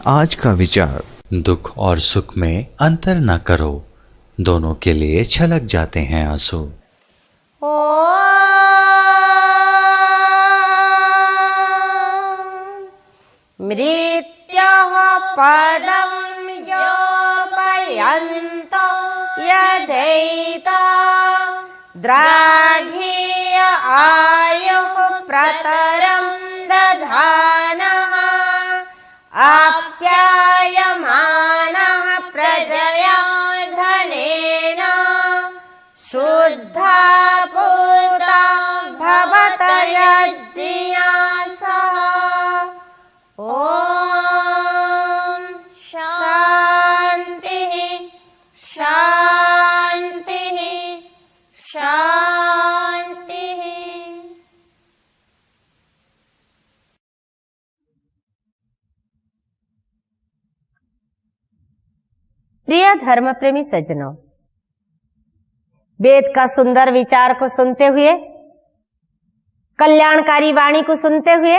आज का विचार, दुख और सुख में अंतर न करो, दोनों के लिए छलक जाते हैं आंसू। मृत्योः पदं योपयन्तो यदैता द्राघेय आयुः प्रतरं दधानः आप्यायमानः प्रजया धनेन शुद्धा पूता भवत यज्ञासः। ओम शांति शांति शांति। प्रिय धर्म प्रेमी सज्जनों, वेद का सुंदर विचार को सुनते हुए, कल्याणकारी वाणी को सुनते हुए,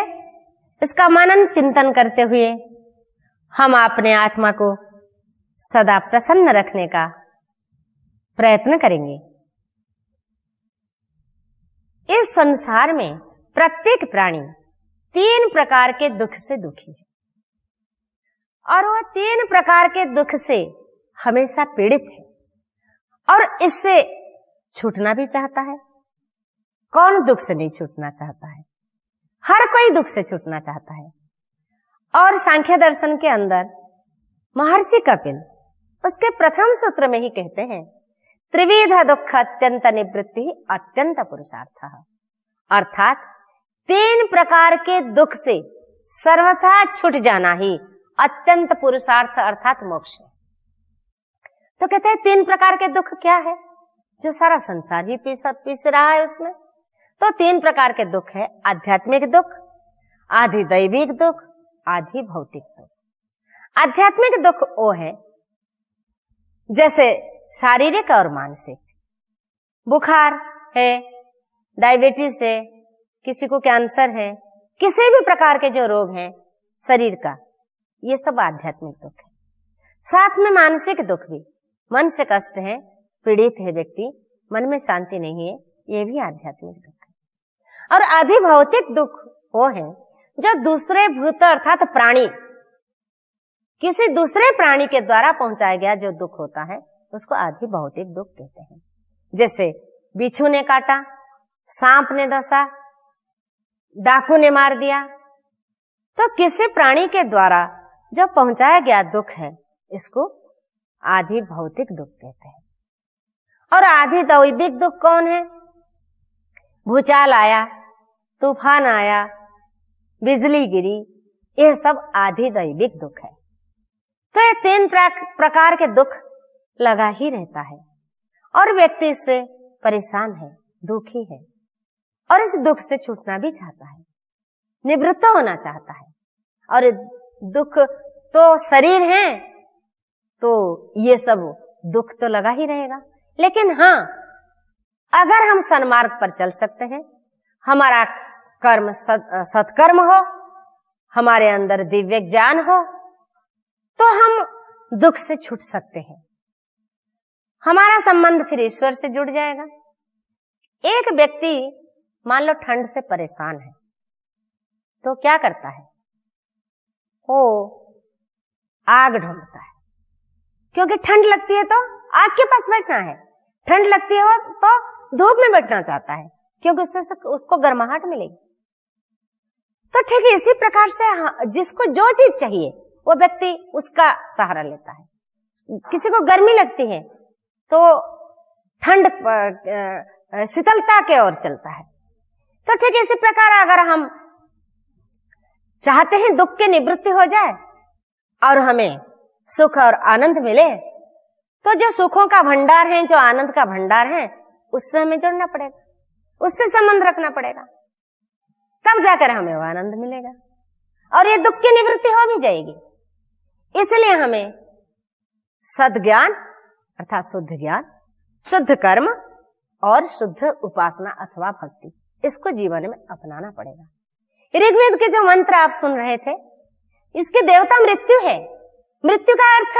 इसका मनन चिंतन करते हुए हम अपने आत्मा को सदा प्रसन्न रखने का प्रयत्न करेंगे। इस संसार में प्रत्येक प्राणी 3 प्रकार के दुख से दुखी है और वह 3 प्रकार के दुख से हमेशा पीड़ित है और इससे छूटना भी चाहता है। कौन दुख से नहीं छूटना चाहता है? हर कोई दुख से छूटना चाहता है। और सांख्य दर्शन के अंदर महर्षि कपिल उसके प्रथम सूत्र में ही कहते हैं, त्रिविध दुख अत्यंत निवृत्ति अत्यंत पुरुषार्थ। अर्थात 3 प्रकार के दुख से सर्वथा छूट जाना ही अत्यंत पुरुषार्थ अर्थात मोक्ष है। तो कहते हैं 3 प्रकार के दुख क्या है जो सारा संसार ही पीस रहा है उसमें। तो 3 प्रकार के दुख है, आध्यात्मिक दुख, आधिदैविक दुख, आधि भौतिक दुख। आध्यात्मिक दुख वो है जैसे शारीरिक और मानसिक, बुखार है, डायबिटीज है, किसी को कैंसर है, किसी भी प्रकार के जो रोग हैं शरीर का, ये सब आध्यात्मिक दुख है। साथ में मानसिक दुख भी, मन से कष्ट है, पीड़ित है व्यक्ति, मन में शांति नहीं है, ये भी आध्यात्मिक दुख है। और आधि भौतिक दुख वो है जो दूसरे भूत अर्थात प्राणी, किसी दूसरे प्राणी के द्वारा पहुंचाया गया जो दुख होता है उसको आधि भौतिक दुख कहते हैं। जैसे बिच्छू ने काटा, सांप ने डसा, डाकू ने मार दिया, तो किसी प्राणी के द्वारा जो पहुंचाया गया दुख है इसको आधि भौतिक दुख कहते हैं। और आधि दैविक दुख कौन है? भूचाल आया, तूफान आया, बिजली गिरी, यह सब आधि दैविक दुख है। तो ये 3 प्रकार के दुख लगा ही रहता है और व्यक्ति इससे परेशान है, दुखी है और इस दुख से छूटना भी चाहता है, निवृत्त होना चाहता है। और दुख तो शरीर है तो ये सब दुख तो लगा ही रहेगा। लेकिन हाँ, अगर हम सन्मार्ग पर चल सकते हैं, हमारा कर्म सत्कर्म हो, हमारे अंदर दिव्य ज्ञान हो, तो हम दुख से छूट सकते हैं। हमारा संबंध फिर ईश्वर से जुड़ जाएगा। एक व्यक्ति मान लो ठंड से परेशान है तो क्या करता है? वो आग ढूंढता है, क्योंकि ठंड लगती है तो आग के पास बैठना है, ठंड लगती है तो धूप में बैठना चाहता है क्योंकि उससे उसको गर्माहट मिलेगी। तो ठीक है, इसी प्रकार से जिसको जो चीज चाहिए वो व्यक्ति उसका सहारा लेता है। किसी को गर्मी लगती है तो ठंड शीतलता के ओर चलता है। तो ठीक इसी प्रकार अगर हम चाहते हैं दुख की निवृत्ति हो जाए और हमें सुख और आनंद मिले, तो जो सुखों का भंडार है, जो आनंद का भंडार है, उससे हमें जुड़ना पड़ेगा, उससे संबंध रखना पड़ेगा, तब जाकर हमें वो आनंद मिलेगा और ये दुख की निवृत्ति हो भी जाएगी। इसलिए हमें सद्ज्ञान अर्थात शुद्ध ज्ञान, शुद्ध कर्म और शुद्ध उपासना अथवा भक्ति, इसको जीवन में अपनाना पड़ेगा। ऋग्वेद के जो मंत्र आप सुन रहे थे, इसकी देवता मृत्यु है। मृत्यु का अर्थ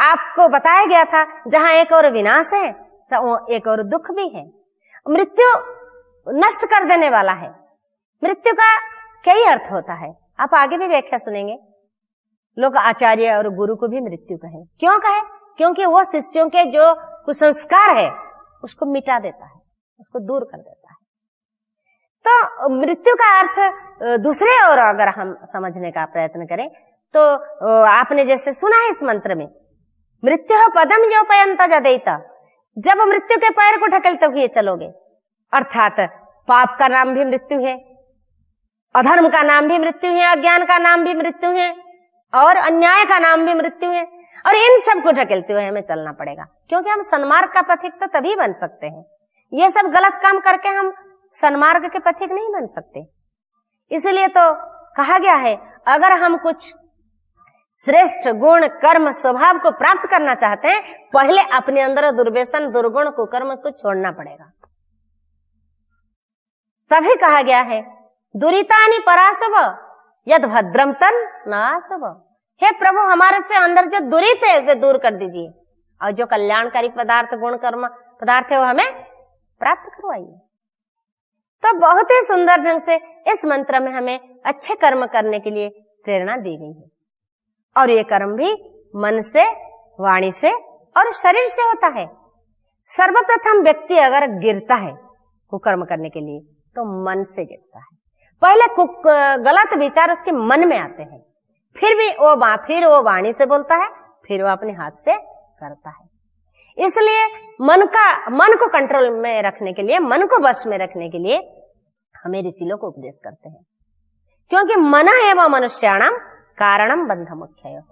आपको बताया गया था, जहां एक और विनाश है तो एक और दुख भी है। मृत्यु नष्ट कर देने वाला है। मृत्यु का कई अर्थ होता है, आप आगे भी व्याख्या सुनेंगे। लोग आचार्य और गुरु को भी मृत्यु कहे। क्यों कहे? क्योंकि वो शिष्यों के जो कुसंस्कार है उसको मिटा देता है, उसको दूर कर देता है। तो मृत्यु का अर्थ दूसरे और अगर हम समझने का प्रयत्न करें तो आपने जैसे सुना है इस मंत्र में, मृत्यु पदम जो पयंत जदेता, जब मृत्यु के पैर को ढकेलते हुए चलोगे, अर्थात पाप का नाम भी मृत्यु है, अधर्म का नाम भी मृत्यु है, अज्ञान का नाम भी मृत्यु है और अन्याय का नाम भी मृत्यु है। और इन सब को ढकेलते हुए हमें चलना पड़ेगा, क्योंकि हम सन्मार्ग का पथिक तो तभी बन सकते हैं। ये सब गलत काम करके हम सन्मार्ग के पथिक नहीं बन सकते। इसलिए तो कहा गया है, अगर हम कुछ श्रेष्ठ गुण कर्म स्वभाव को प्राप्त करना चाहते हैं, पहले अपने अंदर दुर्व्यसन दुर्गुण कुकर्म उसको छोड़ना पड़ेगा। तभी कहा गया है, दुरितानि पराशव यद भद्रम तन नाशव। हे प्रभु, हमारे से अंदर जो दुरित है उसे दूर कर दीजिए और जो कल्याणकारी पदार्थ गुण कर्म पदार्थ है वो हमें प्राप्त करवाइए। तो बहुत ही सुंदर ढंग से इस मंत्र में हमें अच्छे कर्म करने के लिए प्रेरणा दी गई है। और ये कर्म भी मन से, वाणी से और शरीर से होता है। सर्वप्रथम व्यक्ति अगर गिरता है कुकर्म करने के लिए तो मन से गिरता है। पहले गलत विचार उसके मन में आते हैं, फिर वो वाणी से बोलता है, फिर वो अपने हाथ से करता है। इसलिए मन को कंट्रोल में रखने के लिए, मन को वश में रखने के लिए हमें ऋषि लोग उपदेश करते हैं, क्योंकि मन एवं मनुष्याणाम कारणम बंध मुख्य।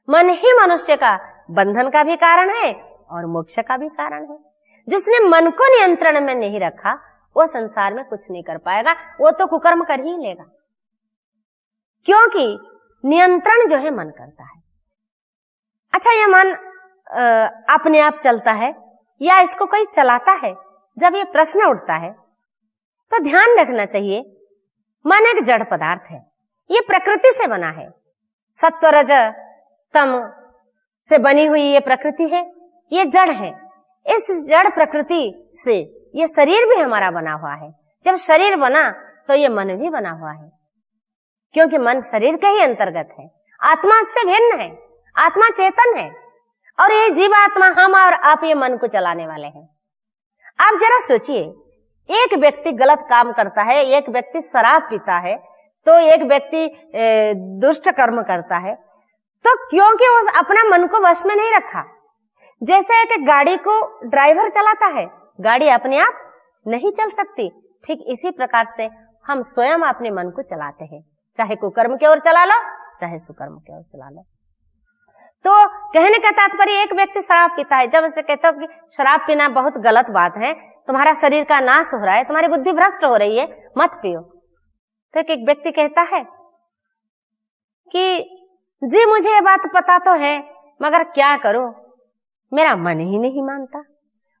मन ही मनुष्य का बंधन का भी कारण है और मोक्ष का भी कारण है। जिसने मन को नियंत्रण में नहीं रखा वो संसार में कुछ नहीं कर पाएगा, वो तो कुकर्म कर ही लेगा, क्योंकि नियंत्रण जो है मन करता है। अच्छा, ये मन अपने आप चलता है या इसको कोई चलाता है? जब ये प्रश्न उठता है तो ध्यान रखना चाहिए, मन एक जड़ पदार्थ है, ये प्रकृति से बना है। सत्व रज तम से बनी हुई ये प्रकृति है, ये जड़ है। इस जड़ प्रकृति से ये शरीर भी हमारा बना हुआ है। जब शरीर बना तो ये मन भी बना हुआ है, क्योंकि मन शरीर के ही अंतर्गत है। आत्मा इससे भिन्न है, आत्मा चेतन है और ये जीवात्मा हम और आप ये मन को चलाने वाले हैं। आप जरा सोचिए, एक व्यक्ति गलत काम करता है, एक व्यक्ति शराब पीता है, तो एक व्यक्ति दुष्ट कर्म करता है, तो क्योंकि वो अपना मन को वश में नहीं रखा। जैसे एक गाड़ी को ड्राइवर चलाता है, गाड़ी अपने आप नहीं चल सकती, ठीक इसी प्रकार से हम स्वयं अपने मन को चलाते हैं, चाहे कुकर्म की ओर चला लो चाहे सुकर्म की ओर चला लो। तो कहने का तात्पर्य, एक व्यक्ति शराब पीता है, जब उसे कहता है कि शराब पीना बहुत गलत बात है, तुम्हारा शरीर का नाश हो रहा है, तुम्हारी बुद्धि भ्रष्ट हो रही है, मत पियो। तो एक व्यक्ति कहता है कि जी मुझे ये बात पता तो है, मगर क्या करूं, मेरा मन ही नहीं मानता।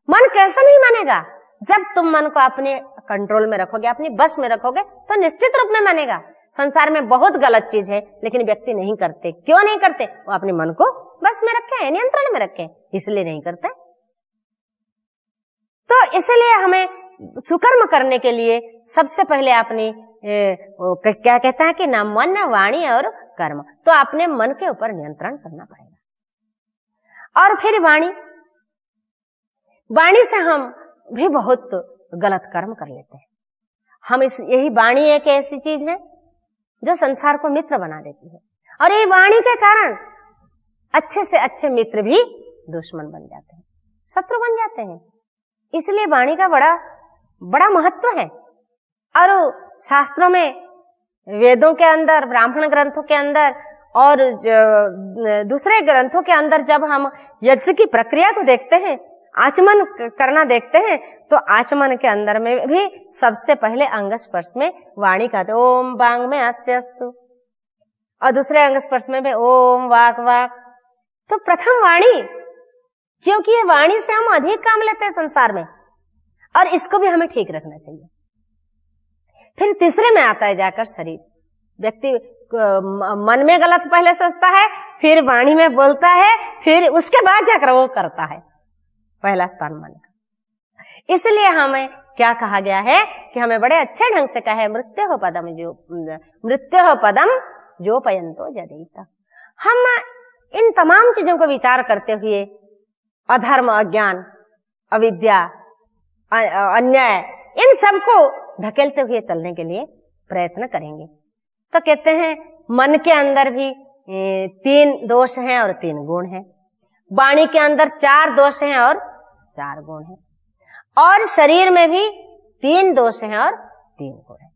मन कैसा नहीं मानेगा? जब तुम मन को अपने कंट्रोल में रखोगे, अपने बस में रखोगे, तो निश्चित रूप में मानेगा। संसार में बहुत गलत चीज है, लेकिन व्यक्ति नहीं करते। क्यों नहीं करते? वो अपने मन को बस में रखे, नियंत्रण में रखे, इसलिए नहीं करते। तो इसलिए हमें सुकर्म करने के लिए सबसे पहले अपनी क्या कहता है कि ना मन, वाणी और कर्म, तो अपने मन के ऊपर नियंत्रण करना पड़ेगा। और फिर वाणी से हम भी बहुत गलत कर्म कर लेते हैं। यही वाणी एक ऐसी चीज है जो संसार को मित्र बना देती है, और ये वाणी के कारण अच्छे से अच्छे मित्र भी दुश्मन बन जाते हैं, शत्रु बन जाते हैं। इसलिए वाणी का बड़ा महत्व है। और शास्त्रों में, वेदों के अंदर, ब्राह्मण ग्रंथों के अंदर और दूसरे ग्रंथों के अंदर जब हम यज्ञ की प्रक्रिया को देखते हैं, आचमन करना देखते हैं, तो आचमन के अंदर में भी सबसे पहले अंग स्पर्श में वाणी का ओम वांग में अस्यस्तु, और दूसरे अंग स्पर्श में भी ओम वाक वाक। तो प्रथम वाणी, क्योंकि ये वाणी से हम अधिक काम लेते हैं संसार में, और इसको भी हमें ठीक रखना चाहिए। फिर तीसरे में आता है जाकर शरीर। व्यक्ति मन में गलत पहले सोचता है, फिर वाणी में बोलता है, फिर उसके बाद जाकर वो करता है। पहला स्थान मन का। इसलिए हमें क्या कहा गया है कि हमें बड़े अच्छे ढंग से कहा है, मृत्योः पदम जो पयंतो जदेत। हम इन तमाम चीजों को विचार करते हुए अधर्म, अज्ञान, अविद्या, अन्याय, इन सबको धकेलते हुए चलने के लिए प्रयत्न करेंगे। तो कहते हैं मन के अंदर भी 3 दोष हैं और 3 गुण हैं, वाणी के अंदर 4 दोष हैं और 4 गुण हैं, और शरीर में भी 3 दोष हैं और 3 गुण हैं।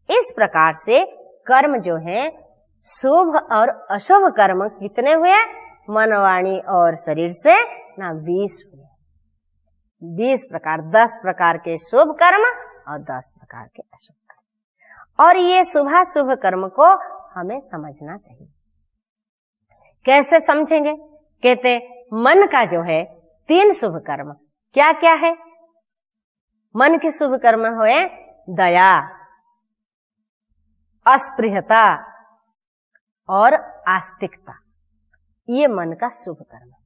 इस प्रकार से कर्म जो है, शुभ और अशुभ कर्म कितने हुए? मन, वाणी और शरीर से ना 20 हुए। 20 प्रकार, 10 प्रकार के शुभ कर्म और 10 प्रकार के अशुभ कर्म। और ये शुभ कर्म को हमें समझना चाहिए। कैसे समझेंगे? कहते मन का जो है 3 शुभ कर्म क्या क्या है? मन के शुभ कर्म हुए दया, अस्पृहता और आस्तिकता। ये मन का शुभ कर्म है।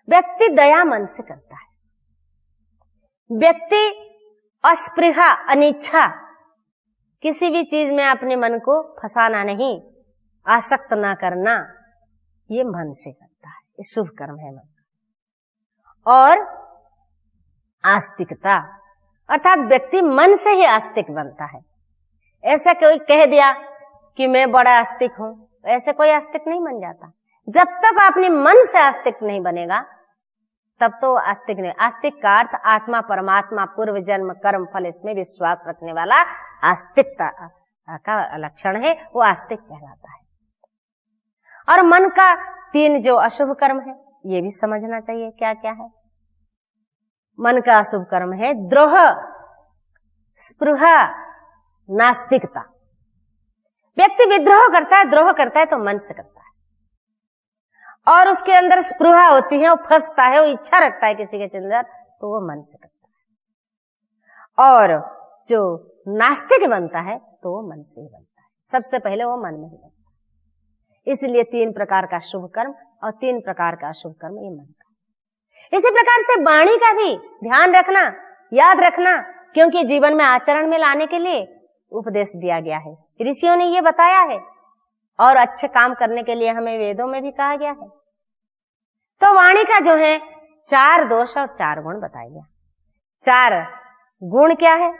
व्यक्ति दया मन से करता है, व्यक्ति अस्पृहा, अनिच्छा, किसी भी चीज में अपने मन को फंसाना नहीं, आसक्त ना करना, ये मन से करता है, ये शुभ कर्म है मन का। और आस्तिकता अर्थात व्यक्ति मन से ही आस्तिक बनता है। ऐसा कोई कह दिया कि मैं बड़ा आस्तिक हूं, ऐसे कोई आस्तिक नहीं बन जाता। जब तक अपने मन से आस्तिक नहीं बनेगा तब तो आस्तिक नहीं। आस्तिक का अर्थ आत्मा, परमात्मा, पूर्व जन्म, कर्म फल, इसमें विश्वास रखने वाला आस्तिकता का लक्षण है, वो आस्तिक कहलाता है। और मन का 3 जो अशुभ कर्म है, ये भी समझना चाहिए क्या क्या है। मन का अशुभ कर्म है द्रोह, स्पृहा, नास्तिकता। व्यक्ति विद्रोह करता है, द्रोह करता है तो मन से करता है, और उसके अंदर स्पृहा होती है, वो फंसता है, वो इच्छा रखता है किसी के अंदर, तो वो मन से करता है। और जो नास्तिक बनता है तो वो मन से ही बनता है, सबसे पहले वो मन में ही बनता है। इसलिए 3 प्रकार का शुभ कर्म और 3 प्रकार का अशुभ कर्म ये मन का। इसी प्रकार से वाणी का भी ध्यान रखना, याद रखना, क्योंकि जीवन में आचरण में लाने के लिए उपदेश दिया गया है, ऋषियों ने ये बताया है, और अच्छे काम करने के लिए हमें वेदों में भी कहा गया है। तो वाणी का जो है 4 दोष और 4 गुण बताया गया। 4 गुण क्या है?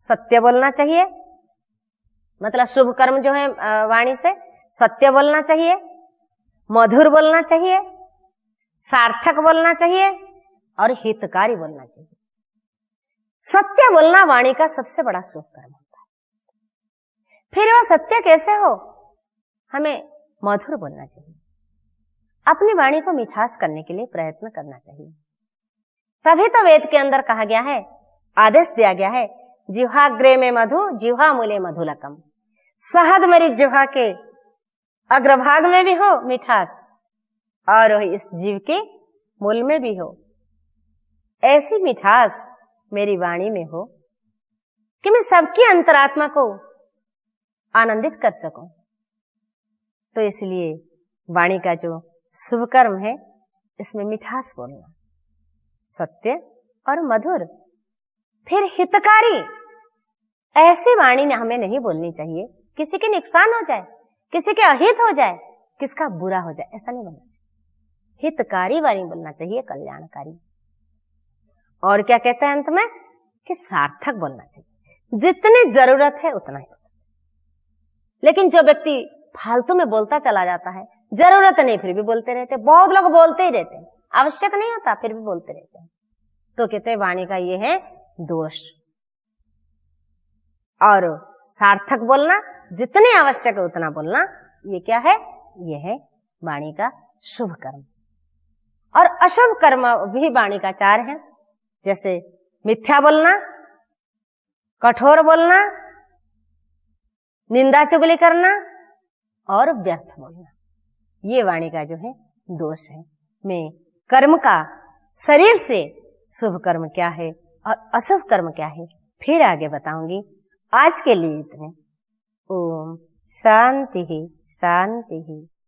सत्य बोलना चाहिए, मतलब शुभ कर्म जो है वाणी से सत्य बोलना चाहिए, मधुर बोलना चाहिए, सार्थक बोलना चाहिए और हितकारी बोलना चाहिए। सत्य बोलना वाणी का सबसे बड़ा शुभ कर्म होता है। फिर वो सत्य कैसे हो? हमें मधुर बोलना चाहिए, अपनी वाणी को मिठास करने के लिए प्रयत्न करना चाहिए। तभी तो वेद के अंदर कहा गया है, आदेश दिया गया है, जिह्वाग्रे में मधु, जिह्वा मूले मधुलकम। शहद मेरी जिह्वा के अग्रभाग में भी हो मिठास, और इस जीव के मूल में भी हो। ऐसी मिठास मेरी वाणी में हो कि मैं सबकी अंतरात्मा को आनंदित कर सकूं। तो इसलिए वाणी का जो शुभ कर्म है, इसमें मिठास बोलना, सत्य और मधुर। फिर हितकारी, ऐसी वाणी हमें नहीं बोलनी चाहिए किसी के नुकसान हो जाए, किसी के अहित हो जाए, किसका बुरा हो जाए, ऐसा नहीं बोलना चाहिए। हितकारी वाणी बोलना चाहिए, कल्याणकारी। और क्या कहता है अंत में कि सार्थक बोलना चाहिए, जितनी जरूरत है उतना ही। लेकिन जो व्यक्ति फालतू में बोलता चला जाता है, जरूरत नहीं फिर भी बोलते रहते, बहुत लोग बोलते ही रहते हैं, आवश्यक नहीं होता फिर भी बोलते रहते हैं, तो कहते हैं वाणी का ये है दोष। और सार्थक बोलना, जितनी आवश्यक है उतना बोलना, ये क्या है? ये है वाणी का शुभ कर्म। और अशुभ कर्म भी वाणी का 4 है, जैसे मिथ्या बोलना, कठोर बोलना, निंदा चुगली करना और व्यर्थ बोलना। ये वाणी का जो है दोष है। मैं कर्म का शरीर से शुभ कर्म क्या है और अशुभ कर्म क्या है फिर आगे बताऊंगी। आज के लिए इतने। ओम शांति शांति।